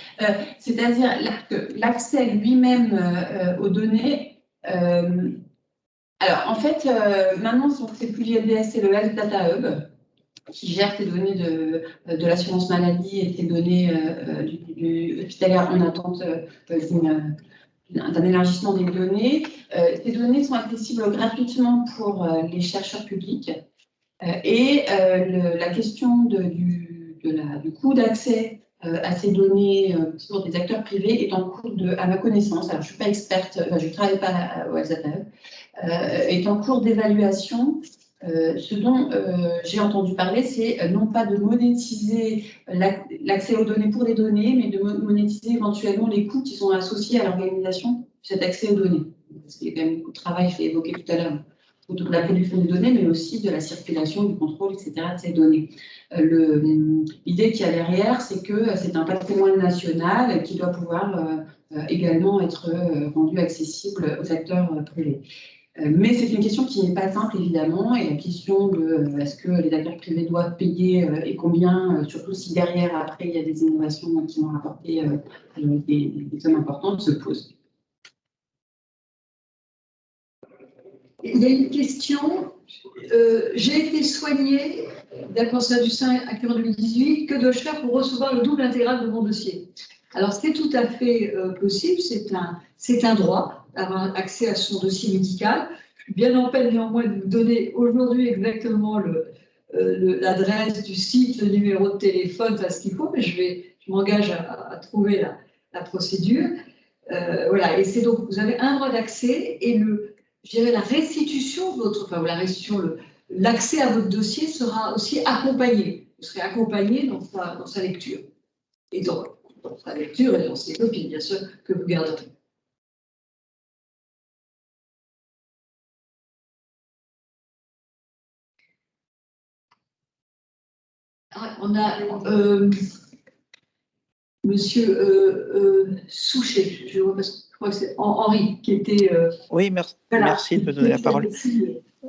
C'est-à-dire que l'accès lui-même aux données. Alors, en fait, maintenant, c'est plus l'INS, c'est le Health Data Hub qui gère ces données de l'assurance maladie et ces données hospitalières en attente d'un élargissement des données. Ces données sont accessibles gratuitement pour les chercheurs publics. Et la question du coût d'accès à ces données pour des acteurs privés est en cours à ma connaissance, alors je ne suis pas experte, je ne travaille pas au SATAE, est en cours d'évaluation. Ce dont j'ai entendu parler, c'est non pas de monétiser l'accès aux données pour les données, mais de monétiser éventuellement les coûts qui sont associés à l'organisation de cet accès aux données. Parce qu'il y a quand même beaucoup de travail, je l'ai évoqué tout à l'heure, autour de la production des données, mais aussi de la circulation, du contrôle, etc. de ces données. L'idée qu'il y a derrière, c'est que c'est un patrimoine national qui doit pouvoir également être rendu accessible aux acteurs privés. Mais c'est une question qui n'est pas simple, évidemment, et la question de est-ce que les acteurs privés doivent payer et combien, surtout si derrière, après, il y a des innovations qui vont rapporter des sommes importantes, se pose. Il y a une question. J'ai été soignée d'un cancer du sein actuellement en 2018. Que dois-je faire pour recevoir le double intégral de mon dossier? Alors, c'est tout à fait possible. C'est un droit d'avoir accès à son dossier médical. Je suis bien en peine néanmoins de vous donner aujourd'hui exactement l'adresse du site, le numéro de téléphone, ce qu'il faut, mais je m'engage à trouver la procédure. Voilà. Et c'est donc, vous avez un droit d'accès et je dirais la restitution de l'accès à votre dossier sera aussi accompagné. Vous serez accompagné dans sa lecture. Et dans sa lecture et dans ses copies, bien sûr, que vous garderez. On a Monsieur Souchet, je crois que c'est Henri qui était. Oui, merci, voilà, merci de me donner la parole.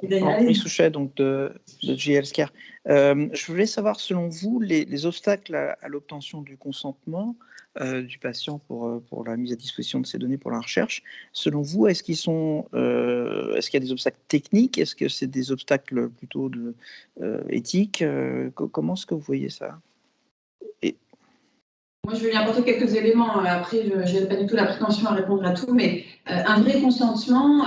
Henri Souchet, donc de JLSCARE. Je voulais savoir, selon vous, les obstacles à l'obtention du consentement du patient pour la mise à disposition de ces données pour la recherche. Selon vous, est-ce qu'il y a des obstacles techniques? Est-ce que c'est des obstacles plutôt éthiques? Comment est-ce que vous voyez ça? Moi, je vais lui apporter quelques éléments. Après, je n'ai pas du tout la prétention à répondre à tout, mais un vrai consentement,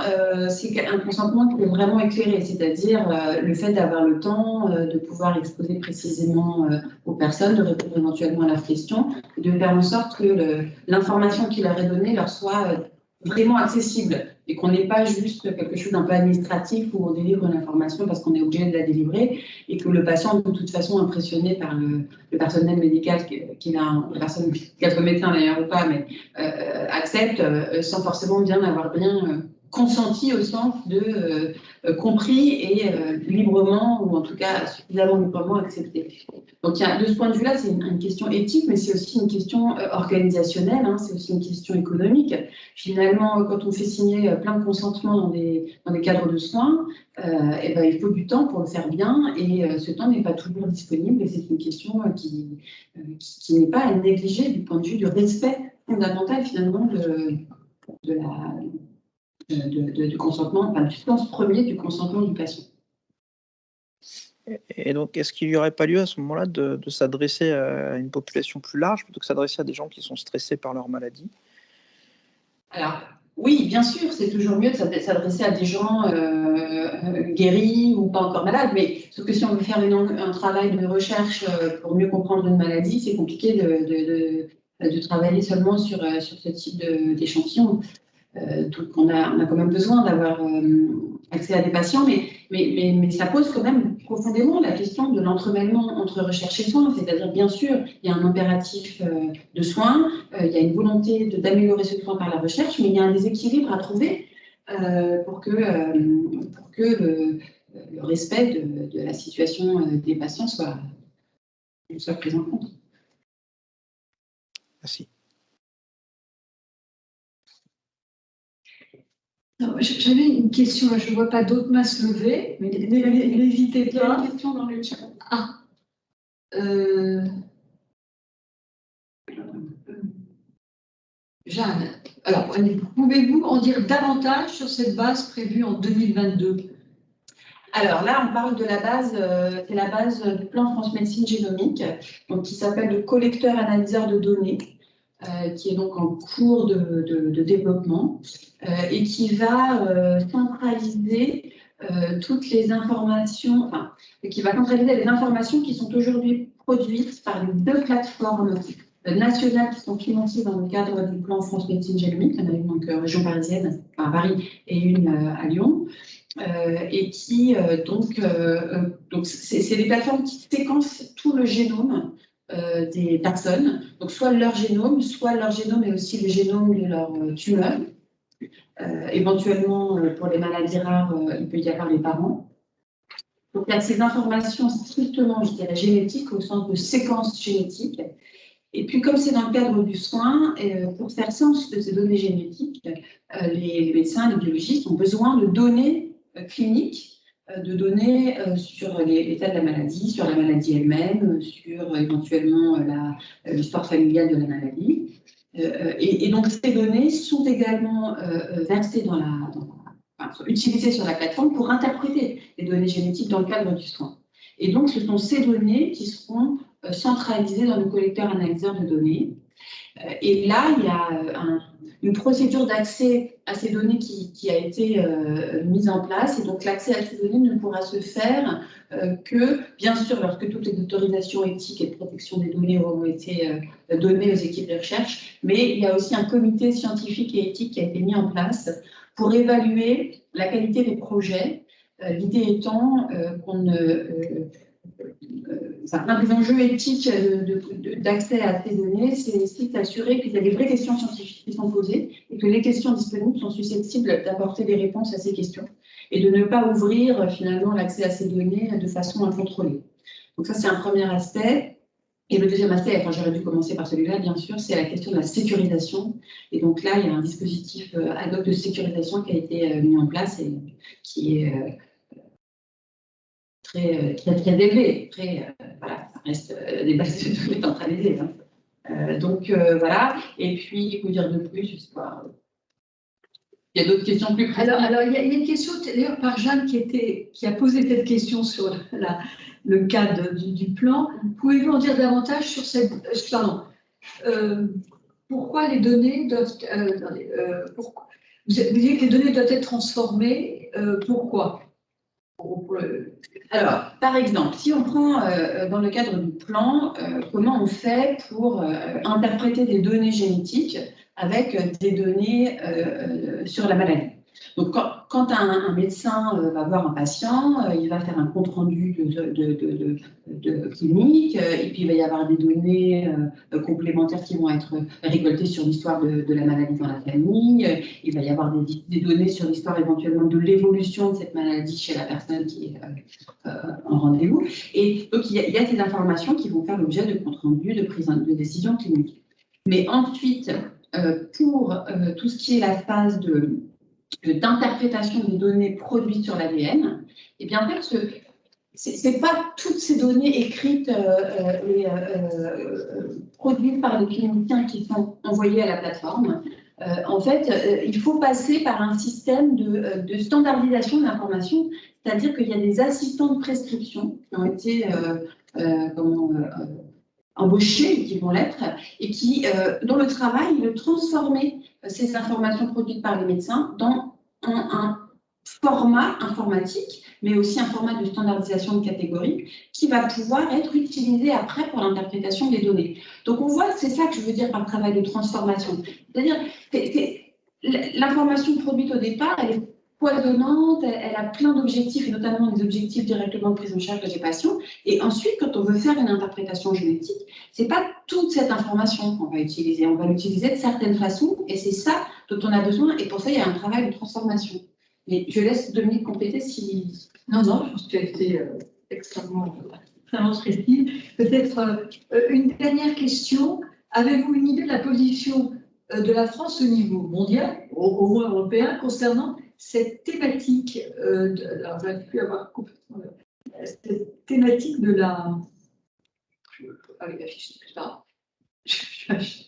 c'est un consentement qui est vraiment éclairé, c'est-à-dire le fait d'avoir le temps de pouvoir exposer précisément aux personnes, de répondre éventuellement à leurs questions, et de faire en sorte que l'information qu'il leur est donnée leur soit vraiment accessible et qu'on n'ait pas juste quelque chose d'un peu administratif où on délivre l'information parce qu'on est obligé de la délivrer et que le patient, de toute façon, impressionné par le personnel médical la personne médicale, médecin d'ailleurs ou pas, mais accepte sans forcément bien consenti au sens de compris et librement, ou en tout cas suffisamment librement accepté. Donc de ce point de vue-là, c'est une question éthique, mais c'est aussi une question organisationnelle, hein, c'est aussi une question économique. Finalement, quand on fait signer plein de consentements dans des cadres de soins, il faut du temps pour le faire bien, et ce temps n'est pas toujours disponible, et c'est une question qui n'est pas à négliger du point de vue du respect fondamental finalement du consentement, enfin du sens premier du consentement du patient. Et donc, est-ce qu'il n'y aurait pas lieu à ce moment-là de s'adresser à une population plus large plutôt que s'adresser à des gens qui sont stressés par leur maladie? Alors, oui, bien sûr, c'est toujours mieux de s'adresser à des gens guéris ou pas encore malades, mais sauf que si on veut faire un travail de recherche pour mieux comprendre une maladie, c'est compliqué de travailler seulement sur ce type d'échantillon. Donc on a quand même besoin d'avoir accès à des patients, mais ça pose quand même profondément la question de l'entremêlement entre recherche et soins. C'est-à-dire, bien sûr, il y a un impératif de soins, il y a une volonté d'améliorer ce soin par la recherche, mais il y a un déséquilibre à trouver pour que le respect de la situation des patients soit pris en compte. Merci. J'avais une question, je ne vois pas d'autres mains se lever, mais n'hésitez pas. Il y a une question dans le chat. Ah. Jeanne, alors pouvez-vous en dire davantage sur cette base prévue en 2022? Alors là, on parle de la base, c'est la base du plan France Médecine Génomique, donc qui s'appelle le collecteur analyseur de données, qui est donc en cours de développement et qui va centraliser toutes les informations, enfin, qui va centraliser les informations qui sont aujourd'hui produites par les deux plateformes nationales qui sont financées dans le cadre du plan France Médecine Génomique. Il y en a une donc région parisienne, enfin, à Paris, et une à Lyon. Et qui donc c'est des plateformes qui séquencent tout le génome des personnes, donc soit leur génome et aussi le génome de leur tumeur. Éventuellement, pour les maladies rares, il peut y avoir les parents. Donc il y a ces informations strictement, je dirais, génétiques au sens de séquence génétique. Et puis, comme c'est dans le cadre du soin, pour faire sens de ces données génétiques, les médecins, les biologistes ont besoin de données cliniques, de données sur l'état de la maladie, sur la maladie elle-même, sur éventuellement l'histoire familiale de la maladie. Et donc, ces données sont également versées utilisées sur la plateforme pour interpréter les données génétiques dans le cadre du soin. Et donc, ce sont ces données qui seront centralisées dans le collecteur analyseur de données. Et là, il y a une procédure d'accès à ces données qui a été mise en place. Et donc, l'accès à ces données ne pourra se faire que, bien sûr, lorsque toutes les autorisations éthiques et de protection des données auront été données aux équipes de recherche. Mais il y a aussi un comité scientifique et éthique qui a été mis en place pour évaluer la qualité des projets. L'idée étant qu'on un des enjeux éthiques d'accès à ces données, c'est aussi d'assurer qu'il y a des vraies questions scientifiques qui sont posées et que les questions disponibles sont susceptibles d'apporter des réponses à ces questions et de ne pas ouvrir finalement l'accès à ces données de façon incontrôlée. Donc ça, c'est un premier aspect. Et le deuxième aspect, enfin, j'aurais dû commencer par celui-là, bien sûr, c'est la question de la sécurisation. Et donc là, il y a un dispositif ad hoc de sécurisation qui a été mis en place et qui est très élevé. Voilà, ça reste des bases de données centralisées. Donc voilà. Et puis, il faut dire de plus, je sais pas. Il y a d'autres questions plus précises. Alors, il y a une question d'ailleurs par Jeanne qui a posé cette question sur le cadre du plan. Pouvez-vous en dire davantage sur cette. Pourquoi les données doivent. Vous dites que les données doivent être transformées. Pourquoi? Alors, par exemple, si on prend dans le cadre du plan, comment on fait pour interpréter des données génétiques avec des données sur la maladie. Donc, quand un médecin va voir un patient, il va faire un compte-rendu de clinique, et puis il va y avoir des données complémentaires qui vont être récoltées sur l'histoire de la maladie dans la famille, il va y avoir des données sur l'histoire éventuellement de l'évolution de cette maladie chez la personne qui est en rendez-vous. Et donc, il y a ces informations qui vont faire l'objet de compte-rendu, de prise de décision clinique. Mais ensuite, pour tout ce qui est la phase d'interprétation des données produites sur l'ADN, eh bien, en fait, ce n'est pas toutes ces données écrites et produites par les cliniciens qui sont envoyées à la plateforme. en fait, il faut passer par un système de standardisation de l'information, c'est-à-dire qu'il y a des assistants de prescription qui ont été embauchés, qui vont l'être, et dont le travail est de transformer ces informations produites par les médecins dans un format informatique, mais aussi un format de standardisation de catégories qui va pouvoir être utilisé après pour l'interprétation des données. Donc on voit, c'est ça que je veux dire par travail de transformation. C'est-à-dire l'information produite au départ, elle est foisonnante, elle a plein d'objectifs, et notamment des objectifs directement de prise en charge des patients. Et ensuite, quand on veut faire une interprétation génétique, c'est pas toute cette information qu'on va utiliser. On va l'utiliser de certaines façons, et c'est ça dont on a besoin. Et pour ça, il y a un travail de transformation. Mais je laisse Dominique compléter si... Non, je pense que tu as été extrêmement précis. Peut-être une dernière question. Avez-vous une idée de la position de la France au niveau mondial, au moins européen, concernant cette thématique alors, je n'arrive plus à voir complètement cette thématique de la... Avec la fiche,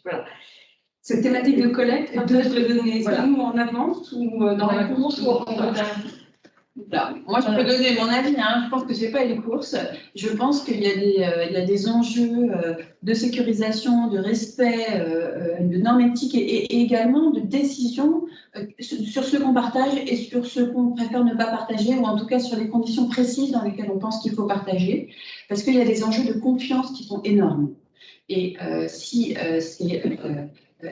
voilà. Cette thématique de collecte, partage de données, voilà. nous en avance ou dans la course ou en retard? Moi, je peux donner mon avis. Je pense que ce n'est pas une course. Je pense qu'il y a des enjeux de sécurisation, de respect, de normes éthiques et également de décision sur ce qu'on partage et sur ce qu'on préfère ne pas partager, ou en tout cas sur les conditions précises dans lesquelles on pense qu'il faut partager, parce qu'il y a des enjeux de confiance qui sont énormes. Et si c'est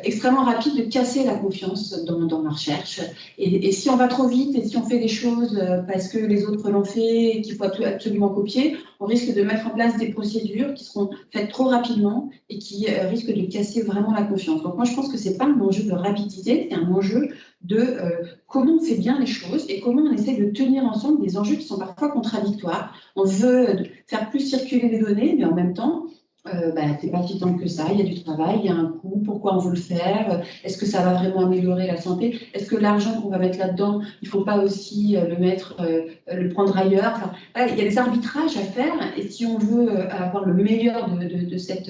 extrêmement rapide de casser la confiance dans la recherche. Et si on va trop vite et si on fait des choses parce que les autres l'ont fait et qu'il faut absolument copier, on risque de mettre en place des procédures qui seront faites trop rapidement et qui risquent de casser vraiment la confiance. Donc moi, je pense que ce n'est pas un enjeu de rapidité, c'est un enjeu de comment on fait bien les choses et comment on essaie de tenir ensemble des enjeux qui sont parfois contradictoires. On veut faire plus circuler les données, mais en même temps, c'est pas si tant que ça, il y a du travail, il y a un coût, pourquoi on veut le faire, est-ce que ça va vraiment améliorer la santé, est-ce que l'argent qu'on va mettre là-dedans, il ne faut pas aussi le prendre ailleurs, enfin, il y a des arbitrages à faire, et si on veut avoir le meilleur de cette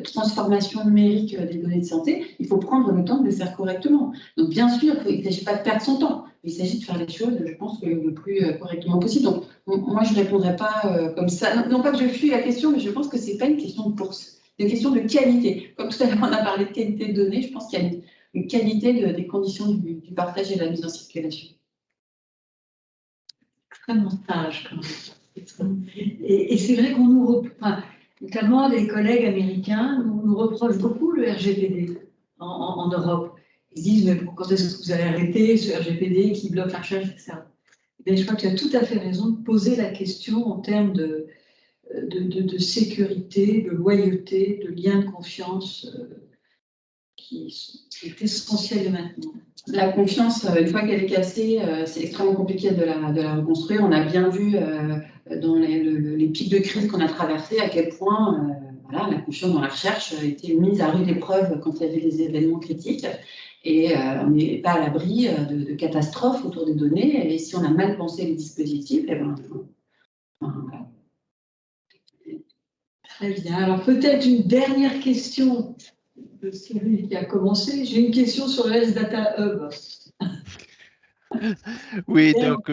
transformation numérique des données de santé, il faut prendre le temps de le faire correctement. Donc bien sûr, il ne s'agit pas de perdre son temps, il s'agit de faire les choses, je pense, le plus correctement possible. Donc moi, je ne répondrai pas comme ça. Non pas que je fuis la question, mais je pense que ce n'est pas une question de course, c'est une question de qualité. Comme tout à l'heure, on a parlé de qualité de données, je pense qu'il y a une qualité des conditions du partage et de la mise en circulation. Extrêmement sage, quand même. Et c'est vrai qu'on nous reproche, notamment les collègues américains, nous reprochent beaucoup le RGPD en Europe. Ils disent, mais quand est-ce que vous allez arrêter ce RGPD qui bloque la recherche, etc. Mais je crois que tu as tout à fait raison de poser la question en termes de sécurité, de loyauté, de lien de confiance qui est essentiel de maintenir. La confiance, une fois qu'elle est cassée, c'est extrêmement compliqué de la reconstruire. On a bien vu dans les pics de crise qu'on a traversés à quel point la confiance dans la recherche a été mise à rude épreuve quand il y avait des événements critiques. Et on n'est pas à l'abri de catastrophes autour des données. Et si on a mal pensé les dispositifs, voilà. Très bien. Alors peut-être une dernière question de celui qui a commencé. J'ai une question sur le Health Data Hub. Oui, donc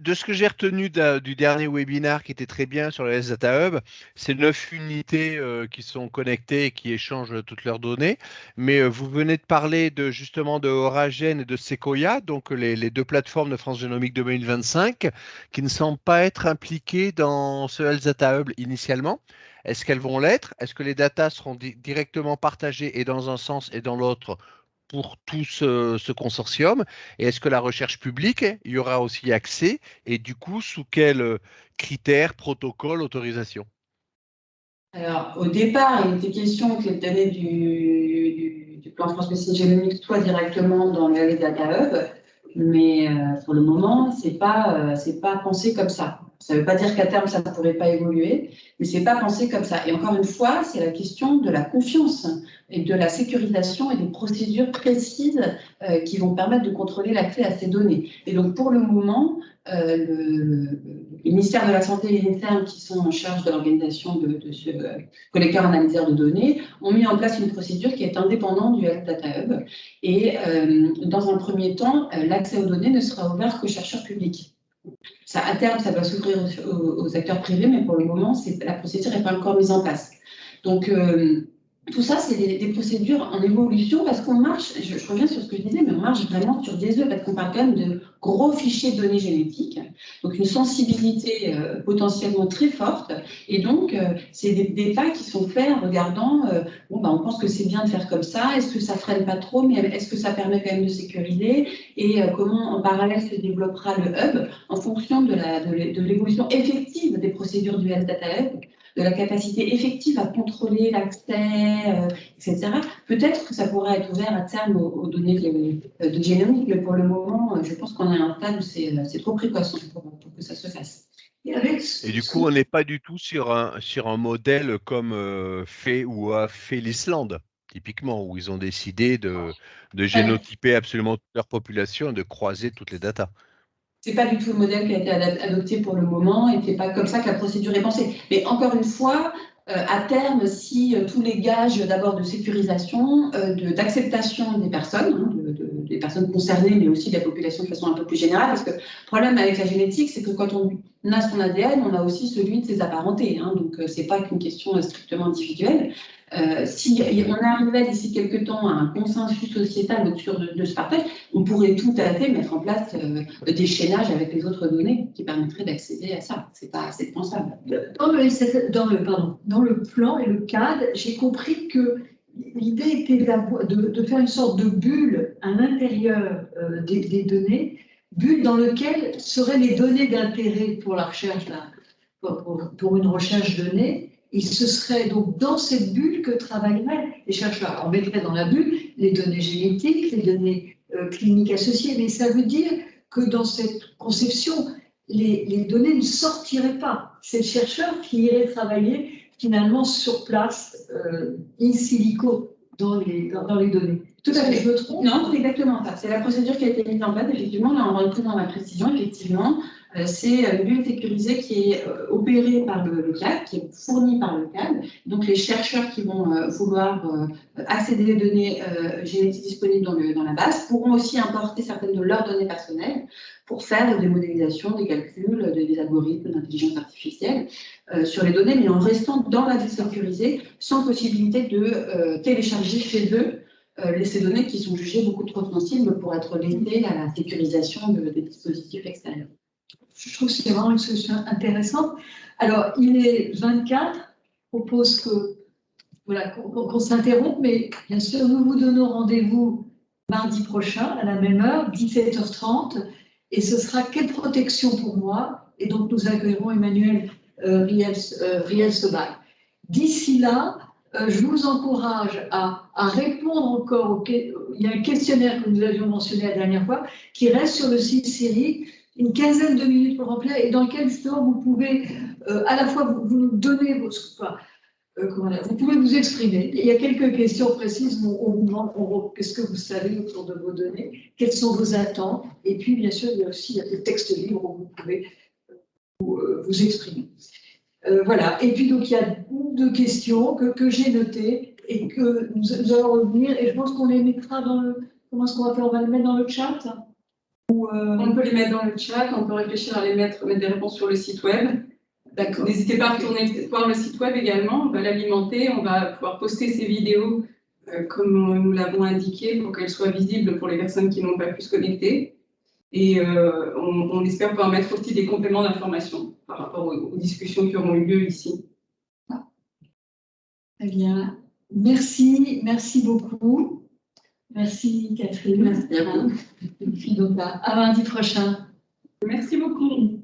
de ce que j'ai retenu du dernier webinaire qui était très bien sur le Health Data Hub, c'est 9 unités qui sont connectées et qui échangent toutes leurs données. Mais vous venez de parler justement de Oragen et de Sequoia, donc les deux plateformes de France Génomique 2025, qui ne semblent pas être impliquées dans ce Health Data Hub initialement. Est-ce qu'elles vont l'être? Est-ce que les datas seront directement partagées et dans un sens et dans l'autre pour tout ce consortium? Et est-ce que la recherche publique, il y aura aussi accès? Et du coup, sous quels critères, protocoles, autorisation? Alors, au départ, il était question que les données du plan France Médecine Génomique soient directement dans le Health Data Hub, mais pour le moment, c'est pas pensé comme ça. Ça ne veut pas dire qu'à terme, ça ne pourrait pas évoluer, mais ce n'est pas pensé comme ça. Et encore une fois, c'est la question de la confiance et de la sécurisation et des procédures précises qui vont permettre de contrôler l'accès à ces données. Et donc, pour le moment, le ministère de la Santé et l'INSERM, qui sont en charge de l'organisation de ce collecteur analyseur de données, ont mis en place une procédure qui est indépendante du Health Data Hub. Et dans un premier temps, l'accès aux données ne sera ouvert qu'aux chercheurs publics. Ça, à terme, ça doit s'ouvrir aux acteurs privés, mais pour le moment, la procédure n'est pas encore mise en place. Donc, tout ça, c'est des procédures en évolution parce qu'on marche, je reviens sur ce que je disais, mais on marche vraiment sur des œufs parce qu'on parle quand même de gros fichiers de données génétiques, donc une sensibilité potentiellement très forte. Et donc, c'est des pas qui sont faits en regardant, bon, on pense que c'est bien de faire comme ça, est-ce que ça freine pas trop, mais est-ce que ça permet quand même de sécuriser et comment en parallèle se développera le hub en fonction de l'évolution effective des procédures du Health Data Hub, de la capacité effective à contrôler l'accès, etc. Peut-être que ça pourra être ouvert à terme aux données de génomique, mais pour le moment, je pense qu'on est à un stade où c'est trop précoce pour que ça se fasse. Et du coup, on n'est pas du tout sur un modèle comme fait ou a fait l'Islande, typiquement, où ils ont décidé de génotyper absolument toute leur population et de croiser toutes les datas. Ce n'est pas du tout le modèle qui a été adopté pour le moment et ce n'est pas comme ça que la procédure est pensée. Mais encore une fois, à terme, si tous les gages d'abord de sécurisation, d'acceptation des personnes, des personnes concernées, mais aussi de la population de façon un peu plus générale, parce que le problème avec la génétique, c'est que quand on a son ADN, on a aussi celui de ses apparentés. Donc, ce n'est pas qu'une question strictement individuelle. Si on arrivait d'ici quelques temps à un consensus sociétal autour de ce partage, on pourrait tout à fait mettre en place des chaînages avec les autres données qui permettraient d'accéder à ça. C'est pas assez pensable. Dans le plan et le cadre, j'ai compris que l'idée était de faire une sorte de bulle à l'intérieur des données, bulle dans laquelle seraient les données d'intérêt pour la recherche, pour une recherche donnée. Et ce serait donc dans cette bulle que travailleraient les chercheurs. On mettrait dans la bulle les données génétiques, les données cliniques associées, mais ça veut dire que dans cette conception, les données ne sortiraient pas. C'est le chercheur qui irait travailler finalement sur place, in silico, dans les données. Tout à fait. Je me trompe? Non, c'est exactement ça. C'est la procédure qui a été mise en place. Effectivement, là, on rentre dans la précision. Effectivement, c'est une bulle sécurisée qui est opérée par le CAD, qui est fournie par le CAD. Donc, les chercheurs qui vont vouloir accéder aux données génétiques disponibles dans la base pourront aussi importer certaines de leurs données personnelles pour faire des modélisations, des calculs, des algorithmes d'intelligence artificielle sur les données, mais en restant dans la bulle sécurisée, sans possibilité de télécharger chez eux ces données qui sont jugées beaucoup trop sensibles pour être liées à la sécurisation des dispositifs extérieurs. Je trouve que c'est vraiment une solution intéressante. Alors, il est 24, je propose qu'on s'interrompe, mais bien sûr, nous vous donnons rendez-vous mardi prochain à la même heure, 17h30, et ce sera Quelle protection pour moi? Et donc, nous accueillerons Emmanuel Riel-Sebag. D'ici là, je vous encourage à répondre encore il y a un questionnaire que nous avions mentionné la dernière fois, qui reste sur le site CIRIC, une quinzaine de minutes pour remplir, et dans lequel justement vous pouvez à la fois vous nous donner vous pouvez vous exprimer. Il y a quelques questions précises où on vous demande qu'est-ce que vous savez autour de vos données, quelles sont vos attentes, et puis bien sûr il y a aussi le texte libre où vous pouvez vous exprimer. Voilà, et puis donc il y a deux questions que j'ai notées et que nous allons revenir, et je pense qu'on les mettra dans le... Comment est-ce qu'on va faire? On va les mettre dans le chat? On peut les mettre dans le chat, on peut réfléchir à mettre des réponses sur le site web. D'accord. N'hésitez pas à retourner voir le site web également, on va l'alimenter, on va pouvoir poster ces vidéos comme nous l'avons indiqué pour qu'elles soient visibles pour les personnes qui n'ont pas pu se connecter. Et on espère pouvoir mettre aussi des compléments d'information par rapport aux discussions qui auront eu lieu ici. Très bien. Merci beaucoup. Merci Catherine. Merci à vous. Et puis donc à mardi prochain. Merci beaucoup.